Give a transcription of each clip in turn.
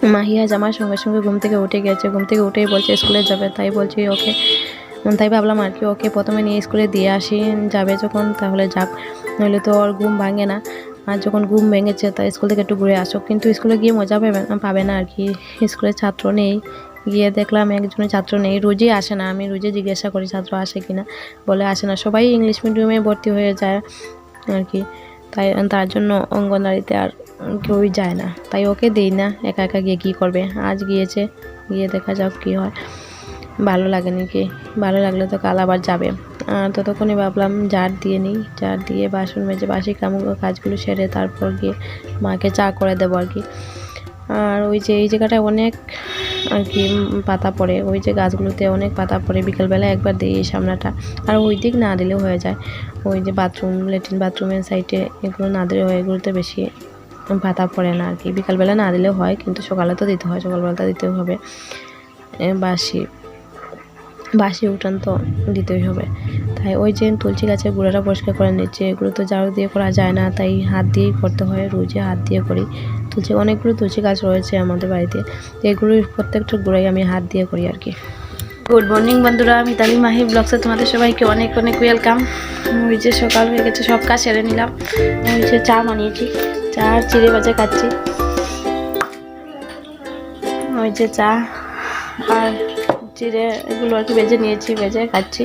মাহি আজ আমার সঙ্গে সঙ্গে ঘুম থেকে উঠে গেছে, ঘুম থেকে উঠেই বলছে স্কুলে যাবে। তাই বলছি ওকে, তাই ভাবলাম আর কি ওকে প্রথমে নিয়ে স্কুলে দিয়ে আসি, যাবে যখন তাহলে যাক, নইলে তো ওর ঘুম ভাঙে না। আর যখন ঘুম ভেঙেছে তাই স্কুল থেকে একটু ঘুরে আসো, কিন্তু স্কুলে গিয়ে মজা পাবে না আর কি। স্কুলে ছাত্র নেই, গিয়ে দেখলাম একজনের ছাত্র নেই, রোজই আসে না। আমি রোজই জিজ্ঞাসা করি ছাত্র আসে কিনা, বলে আসে না, সবাই ইংলিশ মিডিয়ামে ভর্তি হয়ে যায় আর কি। তাই তার জন্য অঙ্গনওয়াড়িতে আর কেউই যায় না, তাই ওকে দিই না, একা একা গিয়ে কী করবে। আজ গিয়েছে, গিয়ে দেখা যাক কী হয়, ভালো লাগে নাকি, ভালো লাগলে তো কাল আবার যাবে। ততক্ষণে ভাবলাম ঝাড় দিয়ে নিই, ঝাড় দিয়ে বাসন মেজে বাসি কাজগুলো সেরে তারপর গিয়ে মাকে চা করে দেবো আর কি। আর ওই যে এই জায়গাটায় অনেক আর কি পাতা পড়ে, ওই যে গাছগুলোতে অনেক পাতা পড়ে, বিকেলবেলা একবার দিই এই সামনাটা। আর ওই দিক না দিলেও হয়ে যায়, ওই যে বাথরুম ল্যাট্রিন বাথরুমের সাইডে এগুলো না দিলেও হয়, এগুলোতে বেশি পাতা পড়ে না আর কি। বিকালবেলা না দিলেও হয়, কিন্তু সকালে তো দিতে হয়, সকালবেলাটা দিতেও হবে। বাসি উঠান তো দিতেই হবে। তাই ওই যে তুলসী গাছের গোড়াটা পরিষ্কার করে নিচ্ছে, এগুলো তো ঝাড়ু দিয়ে করা যায় না, তাই হাত দিয়েই করতে হয়, রোজে হাত দিয়ে করি। অনেকগুলো তুলসী গাছ রয়েছে আমাদের বাড়িতে, এগুলোর প্রত্যেকটা গোড়াই আমি হাত দিয়ে করি আর কি। গুড মর্নিং বন্ধুরা, আমি মিতালি মাহি ব্লগসে তোমাদের সবাইকে অনেক অনেক ওয়েলকাম। ওই যে সকাল হয়ে গেছে, সব কাজ সেরে নিলাম। ওই যে চা বানিয়েছি, চা আর চিড়ে ভাজা খাচ্ছি। ওই যে চা আর চিড়ে এগুলো আর কি ভেজে নিয়েছি, ভেজে খাচ্ছি।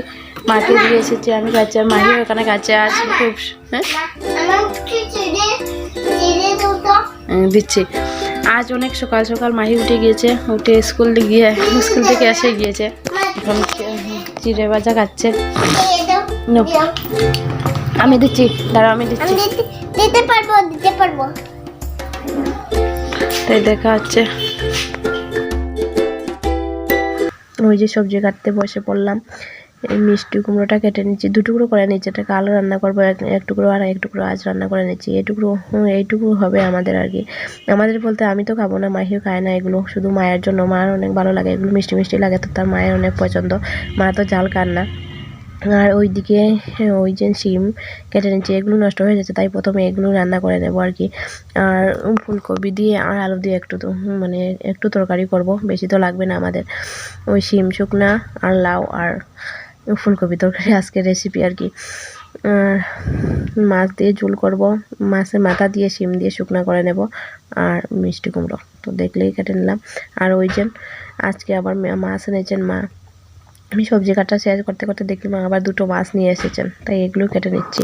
মাকে দিয়ে এসেছি, আমি খাচ্ছি, আর মাহিও এখানে খাচ্ছে। আজ খুব দিচ্ছি। আজ অনেক সকাল সকাল মাহি উঠে গিয়েছে, উঠে স্কুল থেকে এসে গিয়েছে, এখন চিড়ে ভাজা খাচ্ছে। আমি দিচ্ছি, দাঁড়াও আমি দিচ্ছি, দিতে পারবো। তাই দেখা হচ্ছে। ওই যে সবজি কাটতে বসে পড়লাম, এই মিষ্টি কুমড়োটা কেটে নিচ্ছি, 2 টুকরো করে নিচ্ছি। এটাকে আলু রান্না করবো, 1 টুকরো আর 1 টুকরো আজ রান্না করে নিচ্ছি। এইটুকু হবে আমাদের আর কি। আমাদের বলতে আমি তো খাবো না, মাহিও খায় না এগুলো, শুধু মায়ের জন্য। মার অনেক ভালো লাগে এগুলো, মিষ্টি মিষ্টি লাগে, তো তার মায়ের অনেক পছন্দ। মা তো ঝাল খান না। আর ওইদিকে ওই যে শিম কেটে নিচ্ছি, এগুলো নষ্ট হয়ে যাচ্ছে, তাই প্রথমে এগুলো রান্না করে নেবো আর কি। আর ফুলকপি দিয়ে আর আলু দিয়ে একটু তরকারি করব, বেশি তো লাগবে না আমাদের। ওই শিম শুকনা আর লাউ আর ফুলকপি তরকারি আজকের রেসিপি আর কি। মাছ দিয়ে ঝোল করব, মাছের মাথা দিয়ে শিম দিয়ে শুকনা করে নেব, আর মিষ্টি কুমড়ো তো দেখলেই কেটে নিলাম। আর ওই যে আজকে আবার মাছ এনেছেন মা, আমি সবজি কাটা শেয়ার করতে করতে দেখলাম আবার 2টো মাছ নিয়ে এসেছেন, তাই এগুলো কেটে নিচ্ছি।